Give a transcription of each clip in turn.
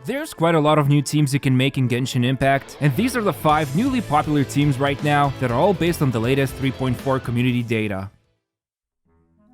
There's quite a lot of new teams you can make in Genshin Impact, and these are the 5 newly popular teams right now that are all based on the latest 3.4 community data.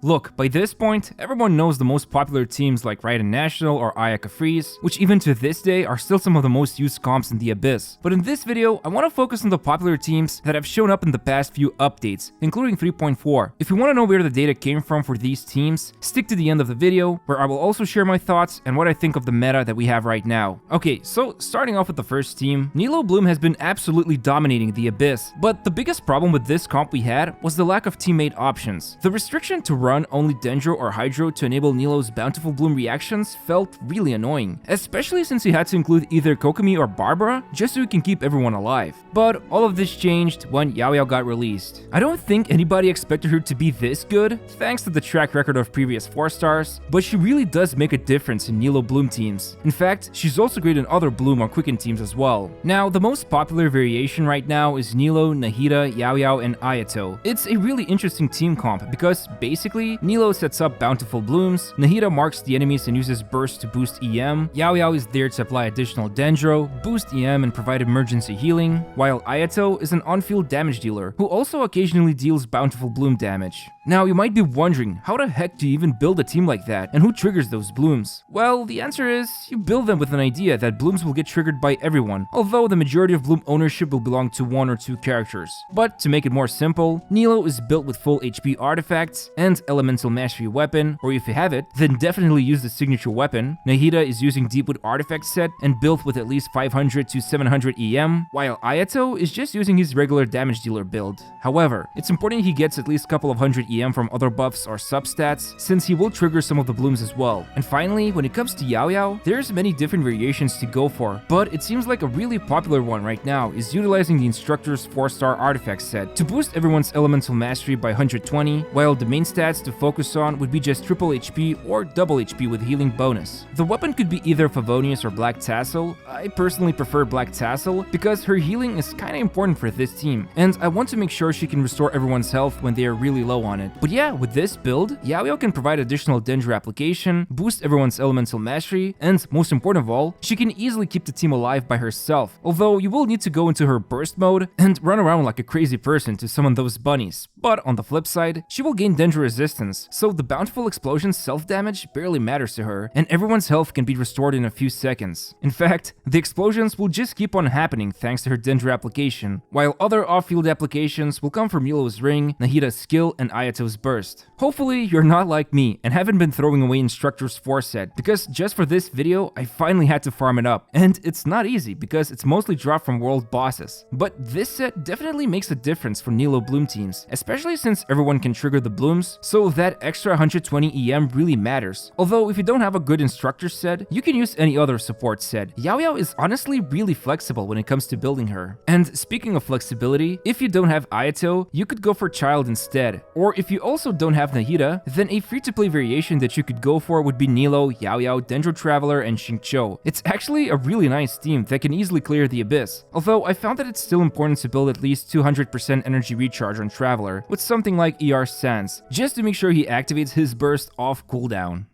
Look, by this point, everyone knows the most popular teams like Raiden National or Ayaka Freeze, which even to this day are still some of the most used comps in the Abyss. But in this video, I want to focus on the popular teams that have shown up in the past few updates, including 3.4. If you want to know where the data came from for these teams, stick to the end of the video, where I will also share my thoughts and what I think of the meta that we have right now. Okay, so starting off with the first team, Nilou Bloom has been absolutely dominating the Abyss, but the biggest problem with this comp we had was the lack of teammate options. The restriction to run only Dendro or Hydro to enable Nilou's Bountiful Bloom reactions felt really annoying, especially since he had to include either Kokomi or Barbara just so he can keep everyone alive. But all of this changed when Yao Yao got released. I don't think anybody expected her to be this good, thanks to the track record of previous 4 stars, but she really does make a difference in Nilou Bloom teams. In fact, she's also great in other Bloom or Quicken teams as well. Now, the most popular variation right now is Nilou, Nahida, Yao Yao, and Ayato. It's a really interesting team comp because basically, Nilou sets up Bountiful Blooms, Nahida marks the enemies and uses Burst to boost EM, Yao Yao is there to apply additional Dendro, boost EM and provide emergency healing, while Ayato is an on-field damage dealer who also occasionally deals Bountiful Bloom damage. Now, you might be wondering, how the heck do you even build a team like that, and who triggers those blooms? Well, the answer is, you build them with an idea that blooms will get triggered by everyone, although the majority of bloom ownership will belong to 1 or 2 characters. But to make it more simple, Nilou is built with full HP artifacts and elemental mastery weapon, or if you have it, then definitely use the signature weapon. Nahida is using Deepwood artifact set and built with at least 500 to 700 EM, while Ayato is just using his regular damage dealer build. However, it's important he gets at least a couple of hundred EM from other buffs or substats, since he will trigger some of the blooms as well. And finally, when it comes to Yao Yao, there's many different variations to go for, but it seems like a really popular one right now is utilizing the instructor's 4-star artifact set to boost everyone's elemental mastery by 120, while the main stats to focus on would be just triple HP or double HP with healing bonus. The weapon could be either Favonius or Black Tassel. I personally prefer Black Tassel because her healing is kinda important for this team, and I want to make sure she can restore everyone's health when they are really low on it. But yeah, with this build, Yao Yao can provide additional Dendro application, boost everyone's elemental mastery, and most important of all, she can easily keep the team alive by herself, although you will need to go into her burst mode and run around like a crazy person to summon those bunnies. But on the flip side, she will gain Dendro resistance, so the Bountiful Explosion's self-damage barely matters to her, and everyone's health can be restored in a few seconds. In fact, the explosions will just keep on happening thanks to her Dendro application, while other off-field applications will come from Nilou's Ring, Nahida's skill, and Ayato's burst. Hopefully, you're not like me and haven't been throwing away Instructor's 4 set, because just for this video, I finally had to farm it up, and it's not easy because it's mostly dropped from world bosses. But this set definitely makes a difference for Nilou Bloom teams, especially since everyone can trigger the blooms, so that extra 120 EM really matters. Although if you don't have a good instructor set, you can use any other support set. Yao Yao is honestly really flexible when it comes to building her. And speaking of flexibility, if you don't have Ayato, you could go for Child instead. Or if you also don't have Nahida, then a free-to-play variation that you could go for would be Nilou, Yao Yao, Dendro Traveler, and Xingqiu. It's actually a really nice team that can easily clear the Abyss, although I found that it's still important to build at least 200% energy recharge on Traveler with something like ER Sans, just to make sure he activates his burst off cooldown.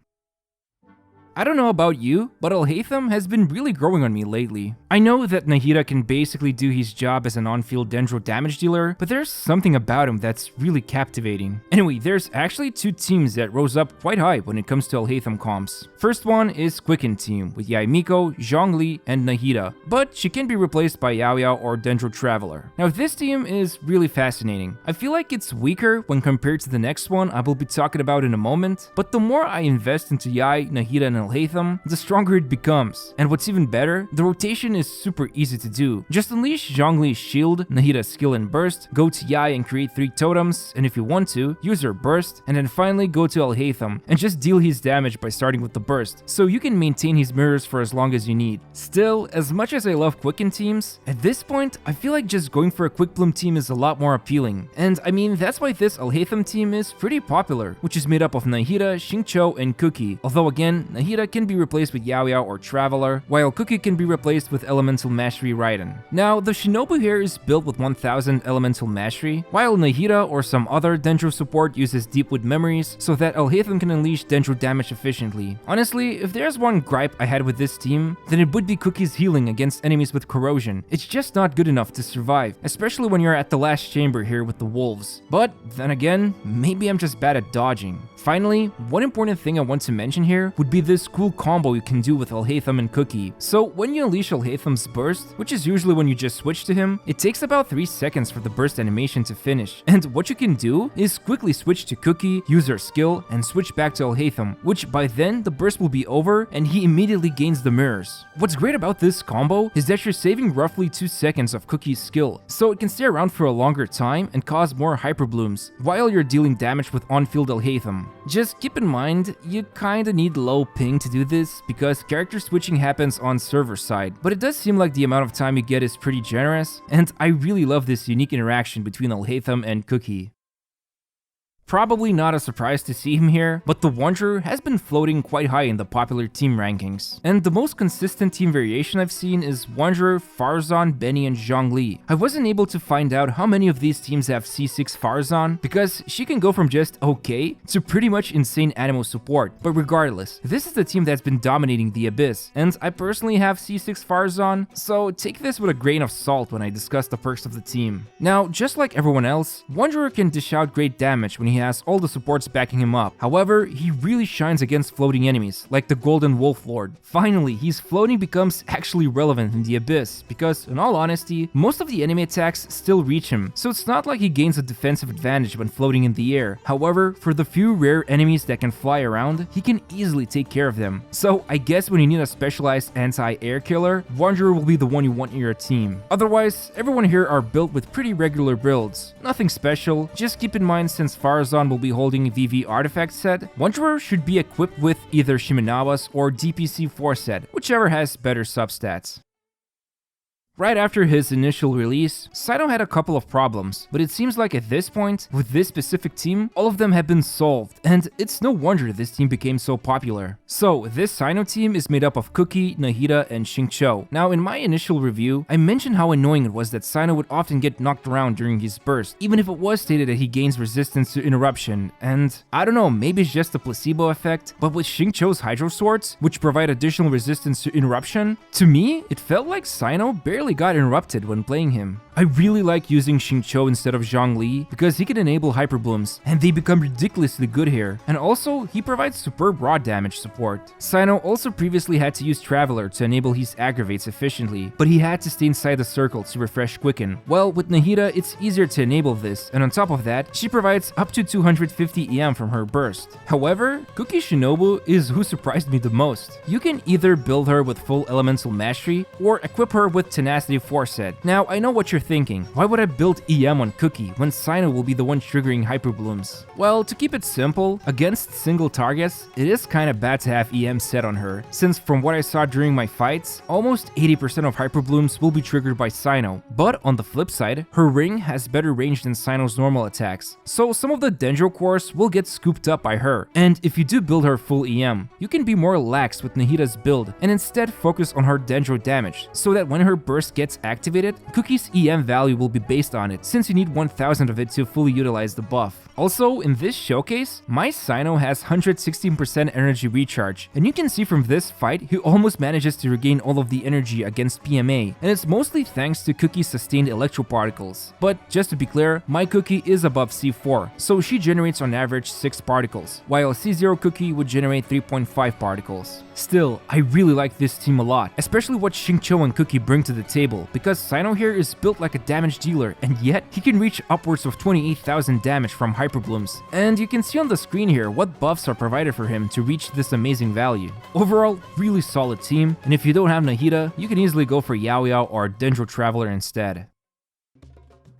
I don't know about you, but Alhaitham has been really growing on me lately. I know that Nahida can basically do his job as an on-field Dendro damage dealer, but there's something about him that's really captivating. Anyway, there's actually 2 teams that rose up quite high when it comes to Alhaitham comps. First one is Quicken team, with Yaimiko, Zhongli, and Nahida, but she can be replaced by Yao Yao or Dendro Traveler. Now this team is really fascinating. I feel like it's weaker when compared to the next one I will be talking about in a moment, but the more I invest into Yai, Nahida, and Alhaitham, the stronger it becomes. And what's even better, the rotation is super easy to do. Just unleash Zhongli's shield, Nahida's skill and burst, go to Yai and create 3 totems, and if you want to, use her burst, and then finally go to Alhaitham and just deal his damage by starting with the burst, so you can maintain his mirrors for as long as you need. Still, as much as I love Quicken teams, at this point, I feel like just going for a Quick Bloom team is a lot more appealing. And I mean, that's why this Alhaitham team is pretty popular, which is made up of Nahida, Xingqiu, and Cookie. Although again, Nahida Nahida can be replaced with Yaoyao or Traveler, while Cookie can be replaced with Elemental Mastery Raiden. Now, the Shinobu here is built with 1000 Elemental Mastery, while Nahida or some other Dendro support uses Deepwood Memories so that Alhaitham can unleash Dendro damage efficiently. Honestly, if there's one gripe I had with this team, then it would be Cookie's healing against enemies with Corrosion. It's just not good enough to survive, especially when you're at the last chamber here with the wolves. But then again, maybe I'm just bad at dodging. Finally, one important thing I want to mention here would be this cool combo you can do with Alhaitham and Cookie. So when you unleash Alhaitham's burst, which is usually when you just switch to him, it takes about 3 seconds for the burst animation to finish. And what you can do is quickly switch to Cookie, use her skill, and switch back to Alhaitham, which by then the burst will be over and he immediately gains the mirrors. What's great about this combo is that you're saving roughly 2 seconds of Cookie's skill, so it can stay around for a longer time and cause more hyperblooms, while you're dealing damage with on-field Alhaitham. Just keep in mind, you kinda need low ping to do this because character switching happens on server side, but it does seem like the amount of time you get is pretty generous, and I really love this unique interaction between Alhaitham and Cookie. Probably not a surprise to see him here, but the Wanderer has been floating quite high in the popular team rankings. And the most consistent team variation I've seen is Wanderer, Farzan, Benny, and Zhongli. I wasn't able to find out how many of these teams have C6 Farzan, because she can go from just okay to pretty much insane Animo support. But regardless, this is the team that's been dominating the Abyss, and I personally have C6 Farzan, so take this with a grain of salt when I discuss the perks of the team. Now, just like everyone else, Wanderer can dish out great damage when he has all the supports backing him up. However, he really shines against floating enemies, like the Golden Wolf Lord. Finally, his floating becomes actually relevant in the Abyss, because in all honesty, most of the enemy attacks still reach him, so it's not like he gains a defensive advantage when floating in the air. However, for the few rare enemies that can fly around, he can easily take care of them. So I guess when you need a specialized anti-air killer, Wanderer will be the one you want in your team. Otherwise, everyone here are built with pretty regular builds. Nothing special, just keep in mind since Farzan will be holding VV artifact set, Wanderer should be equipped with either Shimenawa's or DPC 4 set, whichever has better substats. Right after his initial release, Cyno had a couple of problems, but it seems like at this point, with this specific team, all of them have been solved, and it's no wonder this team became so popular. So, this Cyno team is made up of Cookie, Nahida, and Xingqiu. Now, in my initial review, I mentioned how annoying it was that Cyno would often get knocked around during his burst, even if it was stated that he gains resistance to interruption, and I don't know, maybe it's just a placebo effect, but with Xingqiu's Hydro Swords, which provide additional resistance to interruption, to me, it felt like Cyno barely got interrupted when playing him. I really like using Xingqiu instead of Zhongli because he can enable hyperblooms and they become ridiculously good here, and also he provides superb raw damage support. Cyno also previously had to use Traveler to enable his aggravates efficiently, but he had to stay inside the circle to refresh Quicken. Well, with Nahida it's easier to enable this, and on top of that, she provides up to 250 EM from her burst. However, Cookie Shinobu is who surprised me the most. You can either build her with full elemental mastery or equip her with Tenacity 4 set. Now, I know what you're thinking, why would I build EM on Cookie when Cyno will be the one triggering hyperblooms? Well, to keep it simple, against single targets, it is kinda bad to have EM set on her, since from what I saw during my fights, almost 80% of hyperblooms will be triggered by Cyno. But on the flip side, her ring has better range than Cyno's normal attacks, so some of the Dendro cores will get scooped up by her. And if you do build her full EM, you can be more lax with Nahida's build and instead focus on her Dendro damage, so that when her burst gets activated, Cookie's EM value will be based on it, since you need 1000 of it to fully utilize the buff. Also, in this showcase, my Cyno has 116% energy recharge, and you can see from this fight, he almost manages to regain all of the energy against PMA, and it's mostly thanks to Cookie's sustained electro particles. But just to be clear, my Cookie is above C4, so she generates on average 6 particles, while C0 Cookie would generate 3.5 particles. Still, I really like this team a lot, especially what Xingqiu and Cookie bring to the table, because Cyno here is built like a damage dealer, and yet he can reach upwards of 28,000 damage from hyperblooms. And you can see on the screen here what buffs are provided for him to reach this amazing value. Overall, really solid team, and if you don't have Nahida, you can easily go for Yaoyao or Dendro Traveler instead.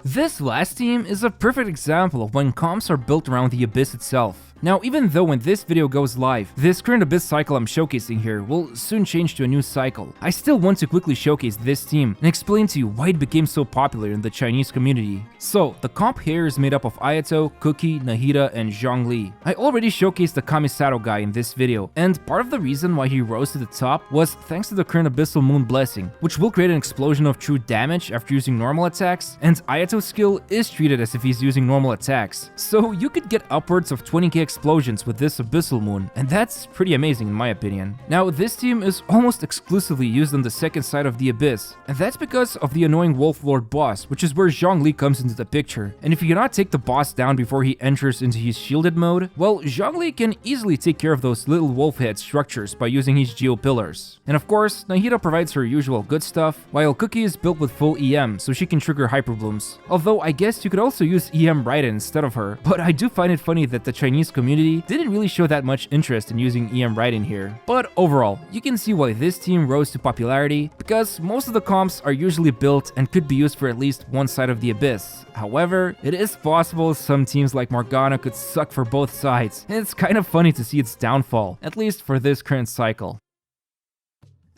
This last team is a perfect example of when comps are built around the Abyss itself. Now, even though when this video goes live, this current Abyss cycle I'm showcasing here will soon change to a new cycle, I still want to quickly showcase this team and explain to you why it became so popular in the Chinese community. So, the comp here is made up of Ayato, Cookie, Nahida, and Zhongli. I already showcased the Kamisato guy in this video, and part of the reason why he rose to the top was thanks to the current Abyssal Moon Blessing, which will create an explosion of true damage after using normal attacks, and Ayato's skill is treated as if he's using normal attacks. So you could get upwards of 20k explosions with this Abyssal Moon, and that's pretty amazing in my opinion. Now, this team is almost exclusively used on the second side of the Abyss, and that's because of the annoying Wolf Lord boss, which is where Zhongli comes into the picture. And if you cannot take the boss down before he enters into his shielded mode, well, Zhongli can easily take care of those little wolf head structures by using his Geo Pillars. And of course, Nahida provides her usual good stuff, while Cookie is built with full EM, so she can trigger hyperblooms. Although I guess you could also use EM Raiden instead of her, but I do find it funny that the Chinese community didn't really show that much interest in using EM Raiden here. But overall, you can see why this team rose to popularity, because most of the comps are usually built and could be used for at least one side of the Abyss. However, it is possible some teams like Morgana could suck for both sides, and it's kind of funny to see its downfall, at least for this current cycle.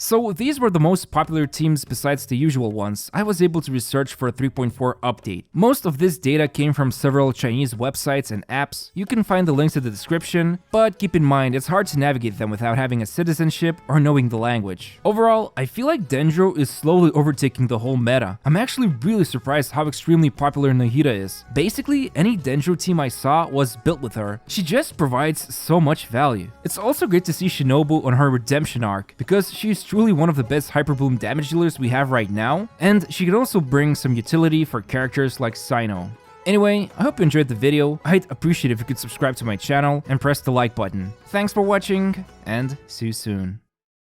So these were the most popular teams besides the usual ones I was able to research for a 3.4 update. Most of this data came from several Chinese websites and apps. You can find the links in the description, but keep in mind it's hard to navigate them without having a citizenship or knowing the language. Overall, I feel like Dendro is slowly overtaking the whole meta. I'm actually really surprised how extremely popular Nahida is. Basically, any Dendro team I saw was built with her. She just provides so much value. It's also great to see Shinobu on her redemption arc, because she's truly one of the best hyperbloom damage dealers we have right now, and she could also bring some utility for characters like Cyno. Anyway, I hope you enjoyed the video. I'd appreciate it if you could subscribe to my channel and press the like button. Thanks for watching, and see you soon.